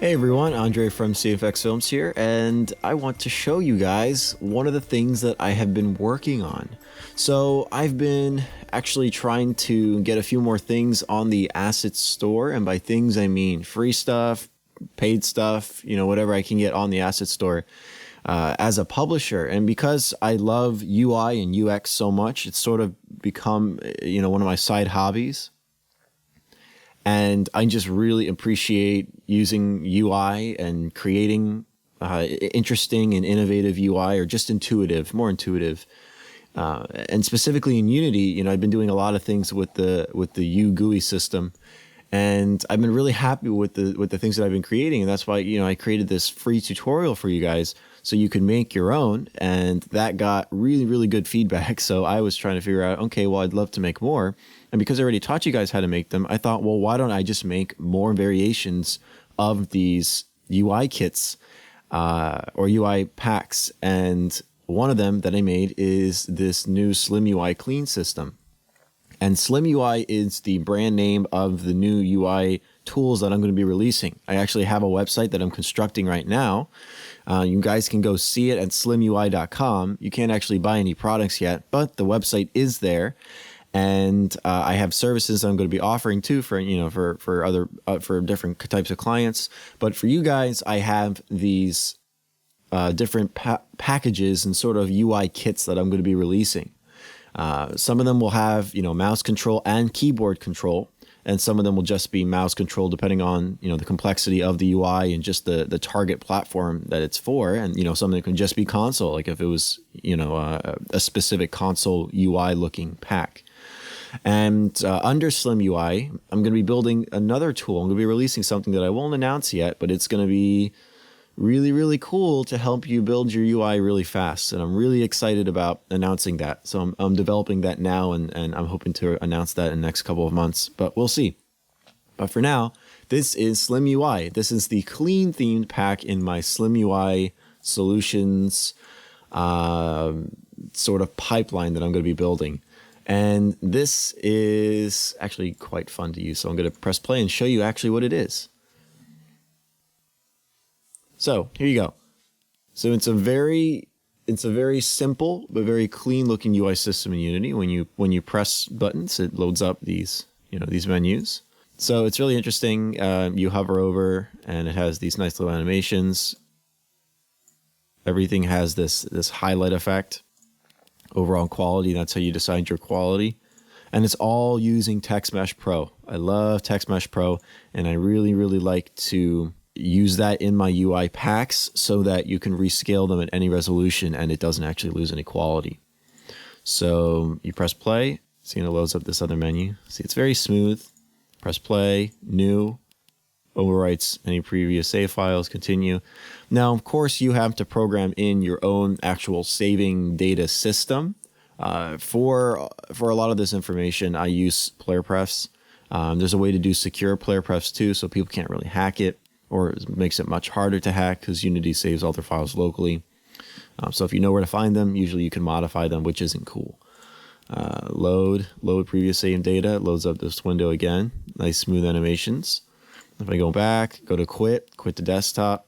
Hey everyone, Andrei from CFX Films here, and I want to show you guys one of the things that I have been working on. So I've been actually trying to get a few more things on the assets store, and by things I mean free stuff, paid stuff, whatever I can get on the asset store as a publisher. And because I love UI and UX so much, it's sort of become, one of my side hobbies. And I just really appreciate using UI and creating interesting and innovative UI, or just more intuitive. And specifically in Unity, I've been doing a lot of things with the UGUI system, and I've been really happy with the things that I've been creating. And that's why I created this free tutorial for you guys so you can make your own, and that got really, really good feedback. So I was trying to figure out, okay, well, I'd love to make more. And because I already taught you guys how to make them, I thought, well, why don't I just make more variations of these UI kits or UI packs? And one of them that I made is this new SlimUI clean system. And SlimUI is the brand name of the new UI tools that I'm going to be releasing. I actually have a website that I'm constructing right now. You guys can go see it at slimui.com. You can't actually buy any products yet, but the website is there. And I have services I'm going to be offering too for for different types of clients. But for you guys, I have these different packages and sort of UI kits that I'm going to be releasing. Some of them will have mouse control and keyboard control, and some of them will just be mouse control depending on the complexity of the UI and just the target platform that it's for. And some of them can just be console, like if it was a specific console UI looking pack. And under SlimUI, I'm going to be building another tool. I'm going to be releasing something that I won't announce yet, but it's going to be really, really cool to help you build your UI really fast. And I'm really excited about announcing that. So I'm developing that now, and I'm hoping to announce that in the next couple of months, but we'll see. But for now, this is SlimUI. This is the clean themed pack in my SlimUI solutions sort of pipeline that I'm going to be building. And this is actually quite fun to use. So I'm going to press play and show you actually what it is. So here you go. So it's a very simple but very clean looking UI system in Unity. When you press buttons, it loads up these these menus. So it's really interesting. You hover over and it has these nice little animations. Everything has this highlight effect. Overall quality, that's how you decide your quality. And it's all using TextMesh Pro. I love TextMesh Pro, and I really, really like to use that in my UI packs so that you can rescale them at any resolution and it doesn't actually lose any quality. So you press play, see, it loads up this other menu. See, it's very smooth. Press play, new, overwrites any previous save files, continue. Now, of course, you have to program in your own actual saving data system. For a lot of this information, I use player prefs. There's a way to do secure player prefs too, so people can't really hack it, or it makes it much harder to hack because Unity saves all their files locally. So if you know where to find them, usually you can modify them, which isn't cool. Load previous saved data. It loads up this window again. Nice smooth animations. If I go back, go to quit the desktop,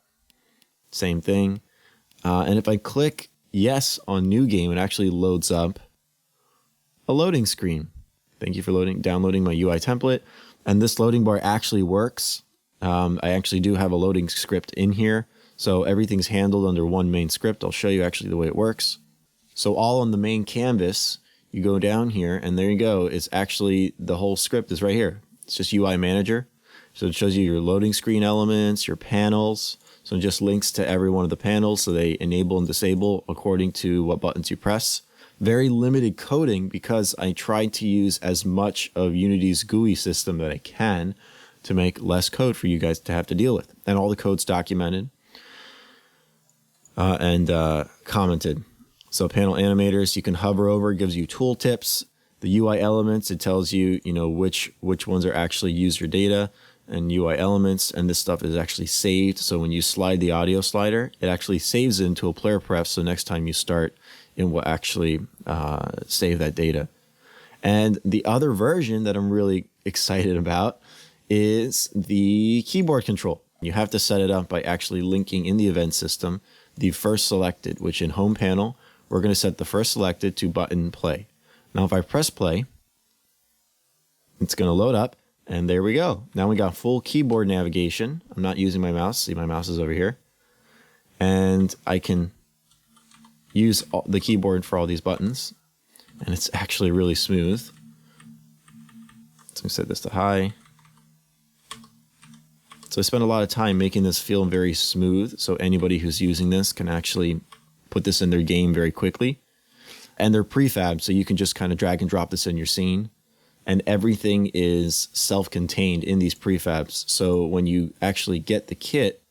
same thing. And if I click yes on new game, it actually loads up a loading screen. Thank you for downloading my UI template. And this loading bar actually works. I actually do have a loading script in here. So everything's handled under one main script. I'll show you actually the way it works. So all on the main canvas, you go down here and there you go. It's actually, the whole script is right here. It's just UI Manager. So it shows you your loading screen elements, your panels. So it just links to every one of the panels so they enable and disable according to what buttons you press. Very limited coding because I tried to use as much of Unity's GUI system that I can to make less code for you guys to have to deal with. And all the code's documented and commented. So panel animators, you can hover over, it gives you tooltips. The UI elements, it tells you, which ones are actually user data and UI elements, and this stuff is actually saved. So when you slide the audio slider, it actually saves it into a player pref. So next time you start, it will actually save that data. And the other version that I'm really excited about is the keyboard control. You have to set it up by actually linking in the event system the first selected, which in home panel, we're going to set the first selected to button play. Now, if I press play, it's going to load up, and there we go. Now we got full keyboard navigation. I'm not using my mouse. See, my mouse is over here. And I can use the keyboard for all these buttons, and it's actually really smooth. So set this to high. So I spent a lot of time making this feel very smooth, so anybody who's using this can actually put this in their game very quickly. And they're prefab, so you can just kind of drag and drop this in your scene. And everything is self-contained in these prefabs. So when you actually get the kit,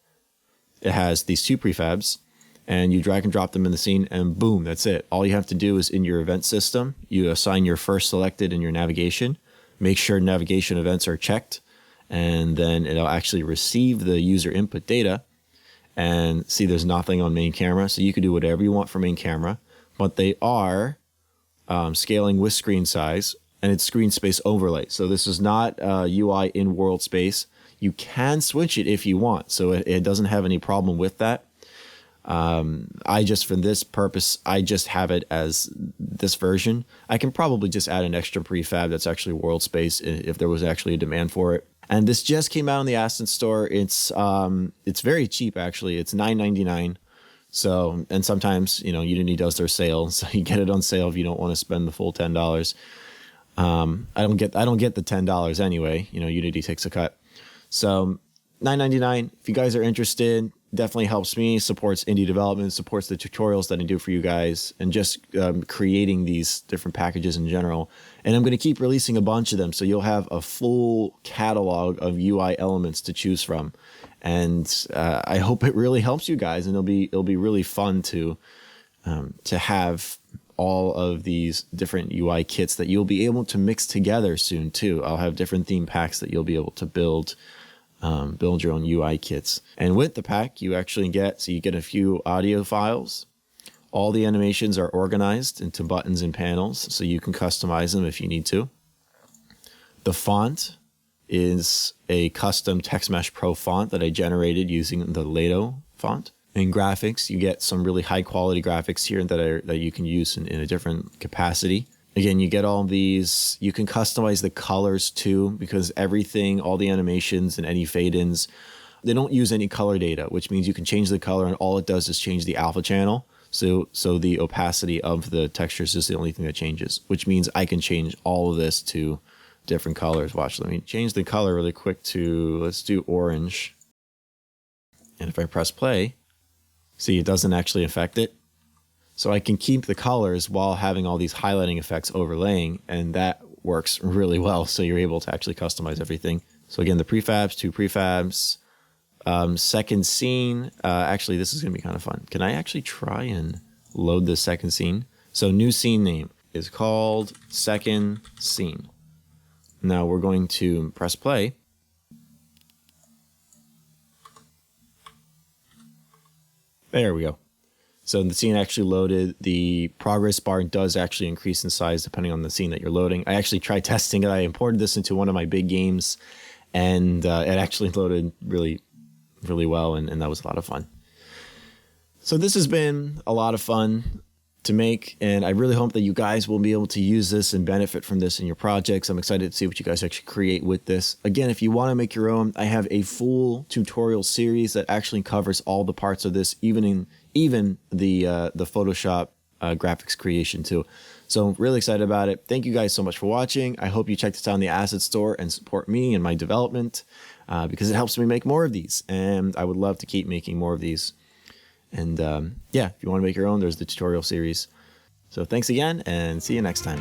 it has these two prefabs, and you drag and drop them in the scene, and boom, that's it. All you have to do is in your event system, you assign your first selected in your navigation, make sure navigation events are checked, and then it'll actually receive the user input data. And see, there's nothing on main camera, so you can do whatever you want for main camera, but they are scaling with screen size, and it's screen space overlay. So this is not UI in world space. You can switch it if you want, so it doesn't have any problem with that. I just, for this purpose, I just have it as this version. I can probably just add an extra prefab that's actually world space if there was actually a demand for it. And this just came out on the Aston store. It's very cheap, actually. It's $9.99. So, and sometimes, you know, Udemy does their sales, so you get it on sale if you don't want to spend the full $10. I don't get the $10 anyway. You know, Udemy takes a cut. So $9.99. If you guys are interested, definitely helps me, supports indie development, supports the tutorials that I do for you guys, and just creating these different packages in general. And I'm going to keep releasing a bunch of them, so you'll have a full catalog of UI elements to choose from. And I hope it really helps you guys, and it'll be really fun to have all of these different UI kits that you'll be able to mix together soon too. I'll have different theme packs that you'll be able to build your own UI kits. And with the pack, you actually get a few audio files. All the animations are organized into buttons and panels, so you can customize them if you need to. The font is a custom TextMesh Pro font that I generated using the Lato font. In graphics, you get some really high quality graphics here that you can use in a different capacity. Again, you get all these, you can customize the colors too, because everything, all the animations and any fade-ins, they don't use any color data, which means you can change the color, and all it does is change the alpha channel. So the opacity of the textures is the only thing that changes, which means I can change all of this to different colors. Watch, let me change the color really quick to, let's do orange. And if I press play, see, it doesn't actually affect it. So I can keep the colors while having all these highlighting effects overlaying, and that works really well. So you're able to actually customize everything. So again, the prefabs, two prefabs, second scene. Actually, this is going to be kind of fun. Can I actually try and load the second scene? So new scene name is called second scene. Now we're going to press play. There we go. So the scene actually loaded. The progress bar does actually increase in size depending on the scene that you're loading. I actually tried testing it. I imported this into one of my big games, and it actually loaded really, really well, and that was a lot of fun. So this has been a lot of fun to make, and I really hope that you guys will be able to use this and benefit from this in your projects. I'm excited to see what you guys actually create with this. Again, if you want to make your own, I have a full tutorial series that actually covers all the parts of this, even the Photoshop graphics creation too. So really excited about it. Thank you guys so much for watching. I hope you check this out in the asset store and support me and my development because it helps me make more of these, and I would love to keep making more of these. And yeah, if you want to make your own, there's the tutorial series. So thanks again, and see you next time.